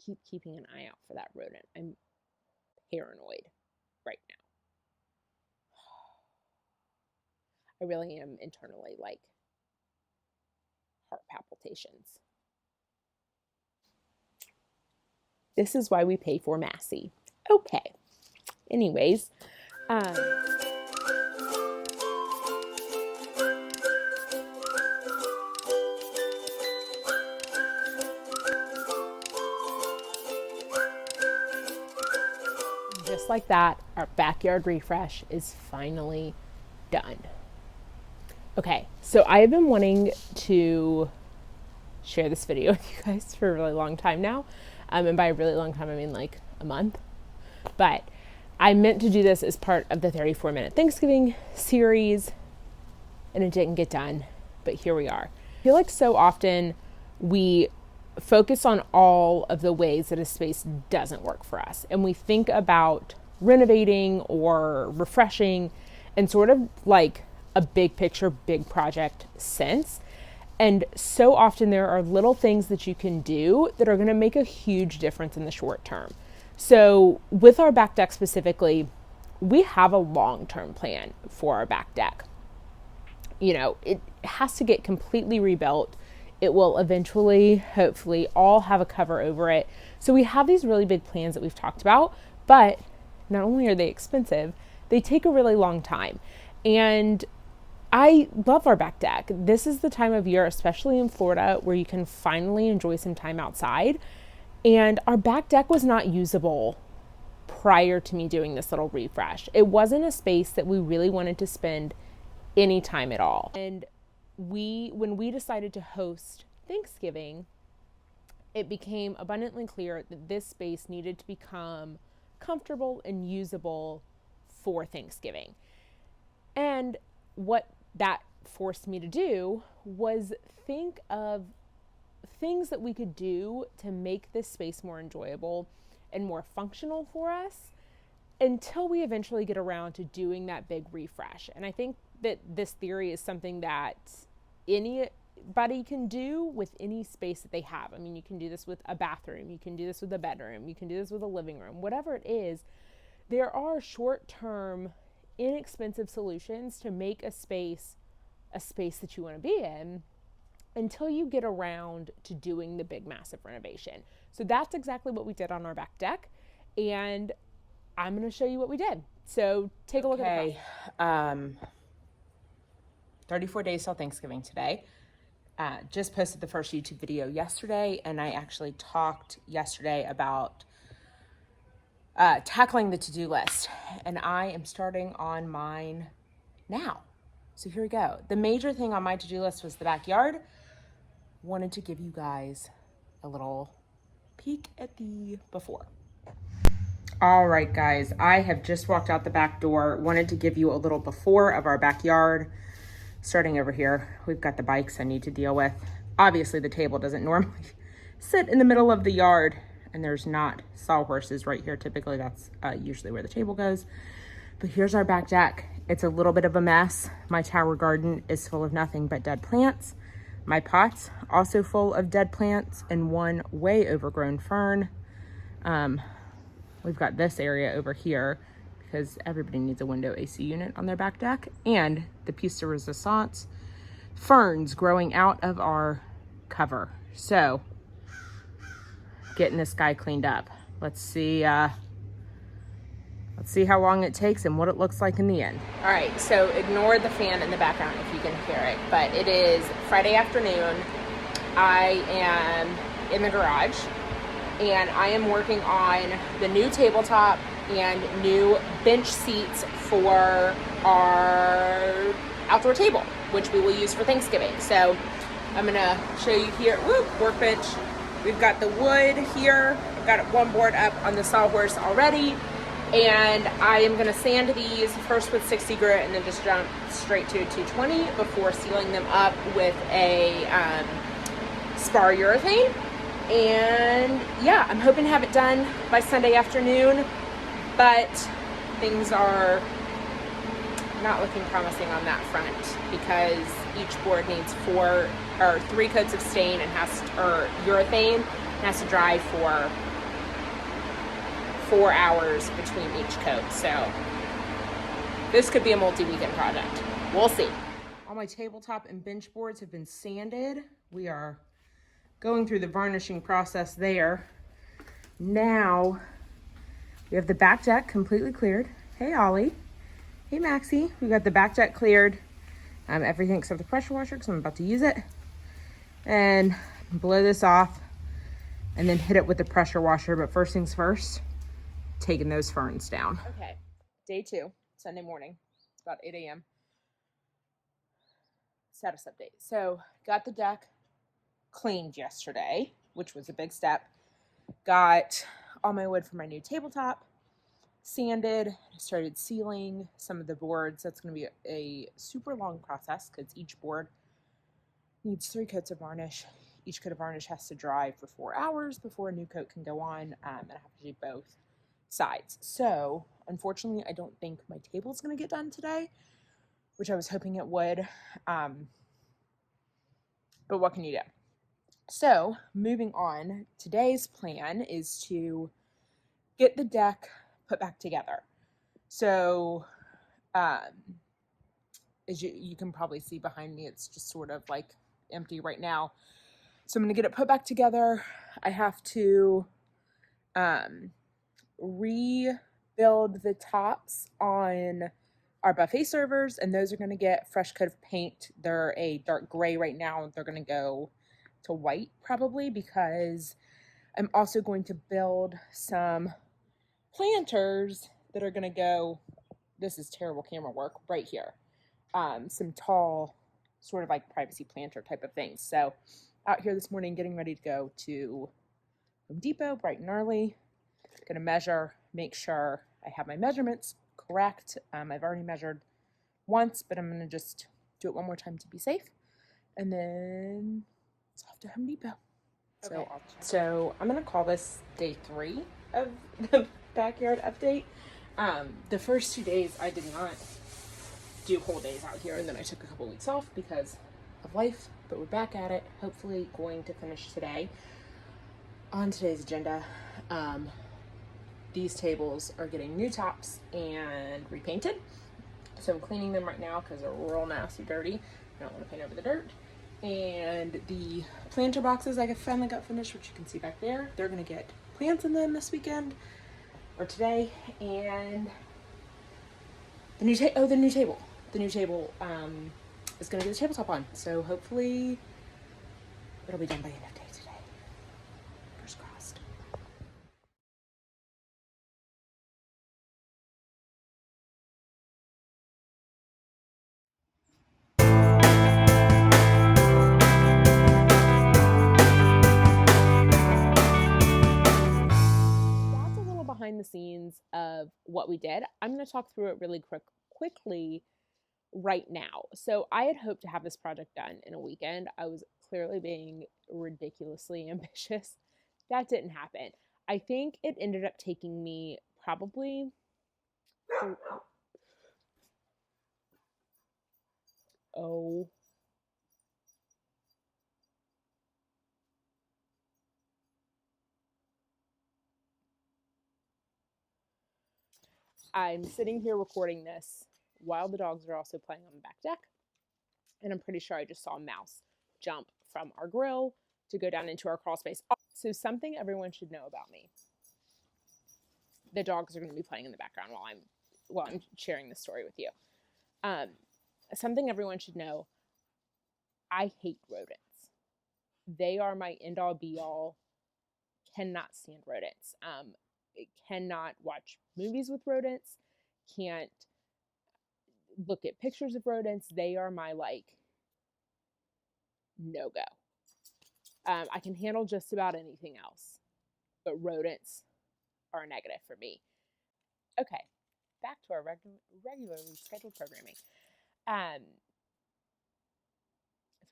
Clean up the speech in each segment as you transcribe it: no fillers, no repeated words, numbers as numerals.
keep keeping an eye out for that rodent. I'm paranoid right now. I really am internally like heart palpitations. This is why we pay for Massey. Okay. Anyways, just like that, our backyard refresh is finally done. Okay, so I have been wanting to share this video with you guys for a really long time now. And by a really long time, I mean like a month. But I meant to do this as part of the 34-minute Thanksgiving series, and it didn't get done, but here we are. I feel like so often we focus on all of the ways that a space doesn't work for us. And we think about renovating or refreshing in sort of like a big picture, big project sense. And so often there are little things that you can do that are going to make a huge difference in the short term. So with our back deck specifically, we have a long-term plan for our back deck. You know, it has to get completely rebuilt. It will eventually, hopefully, all have a cover over it. So we have these really big plans that we've talked about, but not only are they expensive, they take a really long time. And I love our back deck. This is the time of year, especially in Florida, where you can finally enjoy some time outside. And our back deck was not usable prior to me doing this little refresh. It wasn't a space that we really wanted to spend any time at all. And when we decided to host Thanksgiving, it became abundantly clear that this space needed to become comfortable and usable for Thanksgiving. And what that forced me to do was think of things that we could do to make this space more enjoyable and more functional for us until we eventually get around to doing that big refresh. And I think that this theory is something that anybody can do with any space that they have. I mean, you can do this with a bathroom, you can do this with a bedroom, you can do this with a living room, whatever it is. There are short-term, inexpensive solutions to make a space that you want to be in until you get around to doing the big, massive renovation. So that's exactly what we did on our back deck, and I'm going to show you what we did. So take a look at the 34 days till Thanksgiving today. Just posted the first YouTube video yesterday, and I actually talked yesterday about tackling the to-do list, and I am starting on mine now. So here we go. The major thing on my to-do list was the backyard. Wanted to give you guys a little peek at the before. All right, guys, I have just walked out the back door. Wanted to give you a little before of our backyard. Starting over here, we've got the bikes I need to deal with. Obviously, the table doesn't normally sit in the middle of the yard, and there's not sawhorses right here. Typically, that's usually where the table goes. But here's our back deck. It's a little bit of a mess. My tower garden is full of nothing but dead plants. My pot's also full of dead plants and one way overgrown fern. We've got this area over here because everybody needs a window AC unit on their back deck, and the piece de resistance ferns growing out of our cover. So getting this guy cleaned up. Let's see how long it takes and what it looks like in the end. All right, so ignore the fan in the background if you can hear it, but it is Friday afternoon. I am in the garage and I am working on the new tabletop and new bench seats for our outdoor table, which we will use for Thanksgiving. So I'm gonna show you here, workbench. We've got the wood here. I've got one board up on the sawhorse already. And I am gonna sand these first with 60 grit and then just jump straight to 220 before sealing them up with a spar urethane. And yeah, I'm hoping to have it done by Sunday afternoon, but things are not looking promising on that front because each board needs 3 coats of stain and urethane and has to dry for 4 hours between each coat. So this could be a multi-weekend project. We'll see. All my tabletop and bench boards have been sanded. We are going through the varnishing process there. Now we have the back deck completely cleared. Hey, Ollie. Hey, Maxie. We got the back deck cleared. Everything except the pressure washer because I'm about to use it. And blow this off and then hit it with the pressure washer. But first things first, taking those ferns down. Okay, day 2, Sunday morning. It's about 8 a.m. Status update. So got the deck cleaned yesterday, which was a big step. Got all my wood for my new tabletop sanded. Started sealing some of the boards. That's going to be a super long process because each board needs 3 coats of varnish. Each coat of varnish has to dry for 4 hours before a new coat can go on, and I have to do both sides. So unfortunately, I don't think my table's going to get done today, which I was hoping it would. But what can you do? So moving on, today's plan is to get the deck put back together. So as you can probably see behind me, it's just sort of like empty right now. So I'm going to get it put back together. I have to rebuild the tops on our buffet servers, and those are going to get fresh coat of paint. They're a dark gray right now. They're going to go to white probably, because I'm also going to build some planters that are going to go, this is terrible camera work, right here. Some tall sort of like privacy planter type of things. So out here this morning getting ready to go to Home Depot bright and early. Gonna measure, make sure I have my measurements correct. I've already measured once, but I'm gonna just do it one more time to be safe. And then it's off to Home Depot. Okay. So I'm gonna call this day 3 of the backyard update. The first 2 days I did not do whole days out here, and then I took a couple weeks off because of life, but we're back at it. Hopefully going to finish today. On today's agenda, these tables are getting new tops and repainted. So I'm cleaning them right now because they're real nasty dirty. I don't want to paint over the dirt. And the planter boxes I finally got finished, which you can see back there. They're going to get plants in them this weekend or today. And the new table. The new table is going to get the tabletop on. So hopefully it'll be done by end of day today. First crossed. That's a little behind the scenes of what we did. I'm going to talk through it really quickly right now. So I had hoped to have this project done in a weekend. I was clearly being ridiculously ambitious. That didn't happen. I think it ended up taking me probably I'm sitting here recording this while the dogs are also playing on the back deck. And I'm pretty sure I just saw a mouse jump from our grill to go down into our crawl space. So something everyone should know about me. The dogs are going to be playing in the background while I'm sharing this story with you. Something everyone should know, I hate rodents. They are my end-all be-all. Cannot stand rodents. Cannot watch movies with rodents. Can't look at pictures of rodents. They are my no-go. I can handle just about anything else, but rodents are a negative for me. Okay, back to our regularly scheduled programming. I've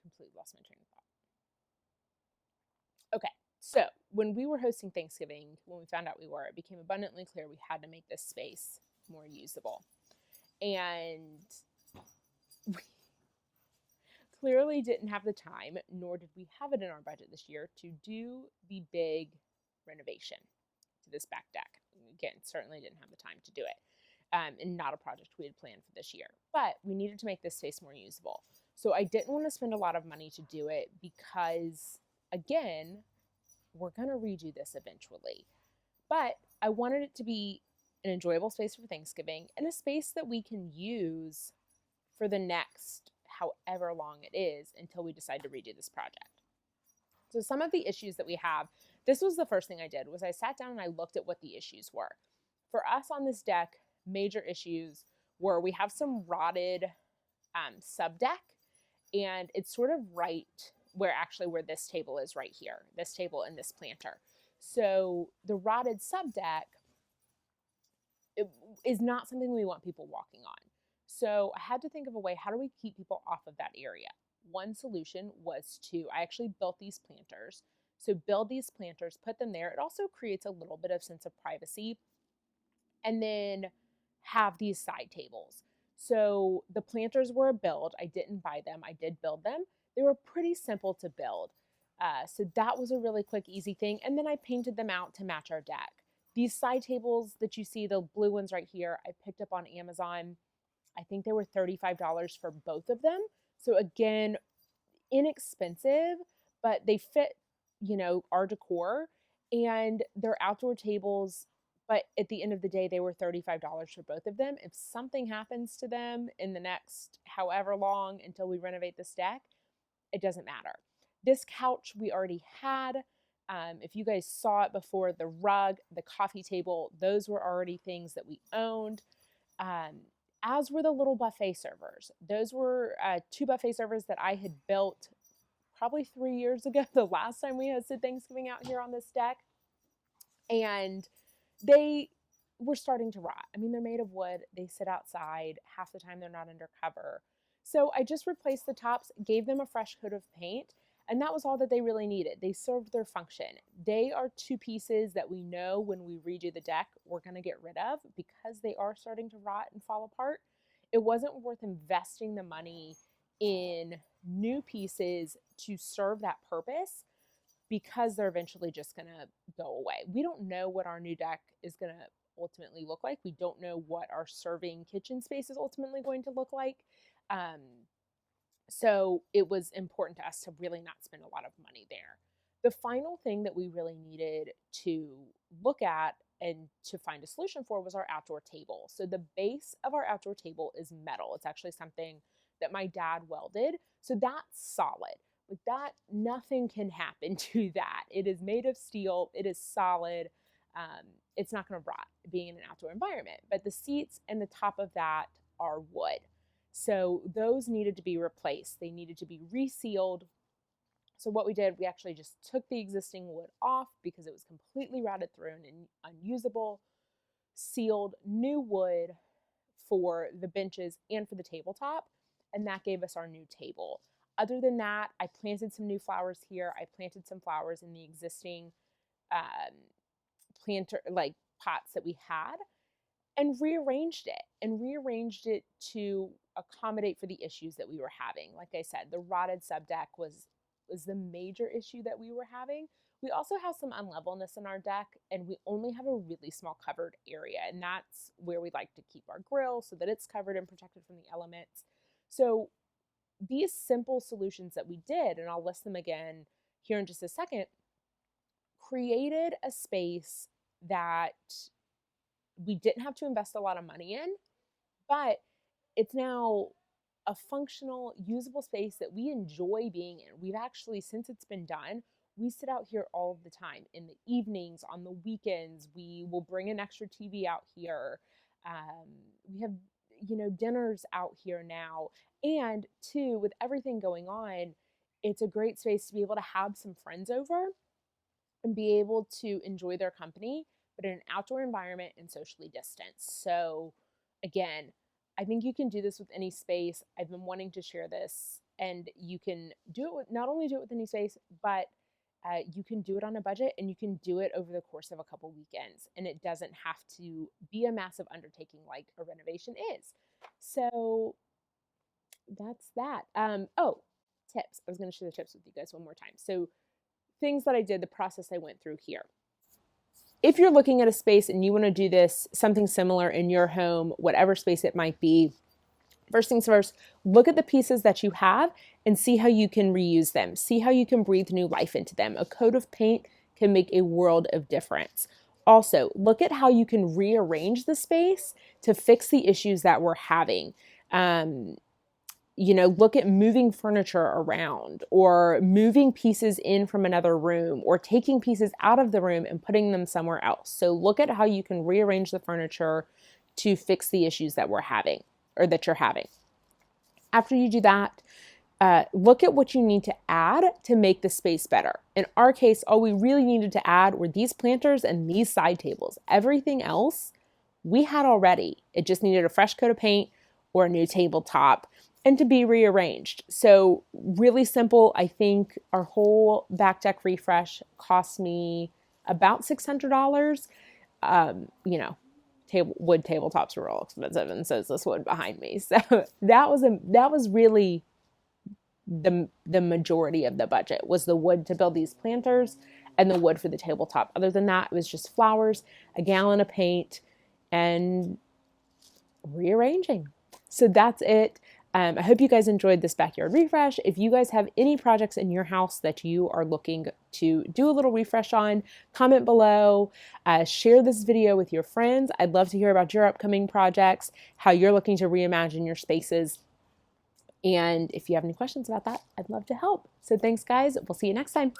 completely lost my train of thought. Okay, so when we were hosting Thanksgiving, when we found out we were, it became abundantly clear we had to make this space more usable. And we clearly didn't have the time, nor did we have it in our budget this year, to do the big renovation. to this back deck. Again, certainly didn't have the time to do it. And not a project we had planned for this year. But we needed to make this space more usable. So I didn't want to spend a lot of money to do it because, again, we're going to redo this eventually. But I wanted it to be an enjoyable space for Thanksgiving and a space that we can use for the next however long it is until we decide to redo this project. So some of the issues that we have, this was the first thing I did, was I sat down and I looked at what the issues were. For us on this deck, major issues were we have some rotted sub deck, and it's sort of right where this table is right here, this table and this planter. So the rotted sub deck is not something we want people walking on. So I had to think of a way, how do we keep people off of that area? One solution was I actually built these planters. So build these planters, put them there. It also creates a little bit of sense of privacy. And then have these side tables. So the planters were a build. I didn't buy them. I did build them. They were pretty simple to build. So that was a really quick, easy thing. And then I painted them out to match our deck. These side tables that you see, the blue ones right here, I picked up on Amazon. I think they were $35 for both of them. So again, inexpensive, but they fit, our decor, and they're outdoor tables. But at the end of the day, they were $35 for both of them. If something happens to them in the next however long until we renovate this deck, it doesn't matter. This couch we already had. If you guys saw it before, the rug, the coffee table, those were already things that we owned. As were the little buffet servers. Those were 2 buffet servers that I had built probably 3 years ago, the last time we hosted Thanksgiving out here on this deck. And they were starting to rot. I mean, they're made of wood. They sit outside. Half the time they're not under cover. So I just replaced the tops, gave them a fresh coat of paint, and that was all that they really needed. They served their function. They are 2 pieces that we know when we redo the deck, we're going to get rid of because they are starting to rot and fall apart. It wasn't worth investing the money in new pieces to serve that purpose because they're eventually just going to go away. We don't know what our new deck is going to ultimately look like. We don't know what our serving kitchen space is ultimately going to look like. So it was important to us to really not spend a lot of money there. The final thing that we really needed to look at and to find a solution for was our outdoor table. So the base of our outdoor table is metal. It's actually something that my dad welded. So that's solid. Like that, nothing can happen to that. It is made of steel. It is solid. It's not going to rot being in an outdoor environment. But the seats and the top of that are wood. So those needed to be replaced. They needed to be resealed. So what we did, we actually just took the existing wood off because it was completely rotted through and unusable, sealed new wood for the benches and for the tabletop, and that gave us our new table. Other than that, I planted some new flowers here. I planted some flowers in the existing planter, like pots that we had, and rearranged it to accommodate for the issues that we were having. Like I said, the rotted subdeck was the major issue that we were having. We also have some unlevelness in our deck, and we only have a really small covered area, and that's where we like to keep our grill so that it's covered and protected from the elements. So these simple solutions that we did, and I'll list them again here in just a second, created a space that we didn't have to invest a lot of money in, but it's now a functional, usable space that we enjoy being in. We've actually, since it's been done, we sit out here all the time. In the evenings, on the weekends, we will bring an extra TV out here. We have, dinners out here now. And 2, with everything going on, it's a great space to be able to have some friends over and be able to enjoy their company, but in an outdoor environment and socially distanced. So again, I think you can do this with any space. I've been wanting to share this, and you can do it with, not only do it with any space, but you can do it on a budget, and you can do it over the course of a couple weekends, and it doesn't have to be a massive undertaking like a renovation is. So that's that. Tips. I was going to share the tips with you guys one more time. So things that I did, the process I went through here. if you're looking at a space and you want to do this, something similar in your home, whatever space it might be, first things first, look at the pieces that you have and see how you can reuse them. See how you can breathe new life into them. A coat of paint can make a world of difference. Also, look at how you can rearrange the space to fix the issues that we're having. Look at moving furniture around or moving pieces in from another room or taking pieces out of the room and putting them somewhere else. So look at how you can rearrange the furniture to fix the issues that we're having or that you're having. After you do that, look at what you need to add to make the space better. In our case, all we really needed to add were these planters and these side tables. Everything else we had already. It just needed a fresh coat of paint or a new tabletop and to be rearranged. So really simple. I think our whole back deck refresh cost me about $600. Wood tabletops are all expensive, and so is this wood behind me. So that was really the majority of the budget, was the wood to build these planters and the wood for the tabletop. Other than that, it was just flowers, a gallon of paint, and rearranging. So that's it. I hope you guys enjoyed this backyard refresh. If you guys have any projects in your house that you are looking to do a little refresh on, comment below, share this video with your friends. I'd love to hear about your upcoming projects, how you're looking to reimagine your spaces. And if you have any questions about that, I'd love to help. So thanks, guys. We'll see you next time.